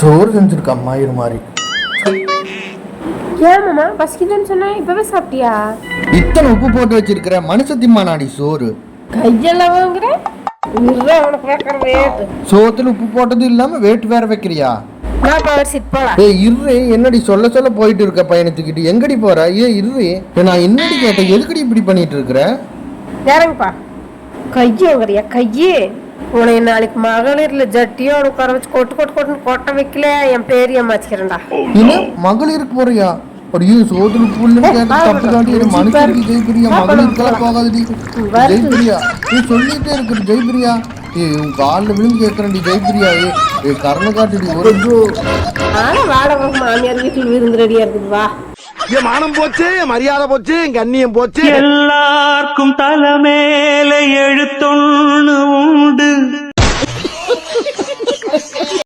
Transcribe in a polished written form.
சோறு செஞ்சிருக்க அம்மா இரு மாதிரி. ஏன் மாமா பசிக்குதுன்னு சொன்னா இப்பவே சாப்பிட்டியா? இத்தனை உப்பு போட்டு வச்சிருக்கிற மனுஷ திம்மா நாடி சோறு. கையெல்லாம் வாங்குற உனக்கு வைக்கிற வேட்டு. சோத்துல உப்பு போட்டது இல்லாம வேட்டு வேற வைக்கிறியா? நான் பவர் சீட் போலாம். ஏய் இரு, என்னடி சொல்ல சொல்ல போயிட்டு இருக்க பயணத்துக்கிட்டு எங்கடி போற? ஏன் இரு, நான் என்னடி கேட்டேன், எதுக்கடி இப்படி பண்ணிட்டு இருக்கிற? இறங்குப்பா. கையே வாங்குறியா கையே? உன்னை நாளைக்கு மகளிர்ல ஜட்டியோ உட்கார வச்சு கொட்டு கொட்டு கொட்டுன்னு கொட்ட வைக்கல என் பேரிய மாச்சிக்கிறேன்டா. என்ன மகளிருக்கு போறியா? அப்படியே சோதனை புல்லுன்னு கேட்டு தப்பு தாண்டி மனுஷனுக்கு ஜெய்பிரியா மகளிருக்கெல்லாம் போகாதடி. ஜெய்பிரியா நீ சொல்லிட்டே இருக்கிற ஜெய்பிரியா. உன் காலில் விழுந்து கேட்கறேன்டி ஜெய்பிரியா. கரணை காட்டுடி ஒரு வாடகை மாமியார் வீட்டுல விருந்து ரெடியா இருக்குது. வா. என் மானம் போச்சு, மரியாதை போச்சு, கண்ணியம் போச்சு. எல்லாருக்கும் தலைமேல எழுத்தொன்னு உண்டு.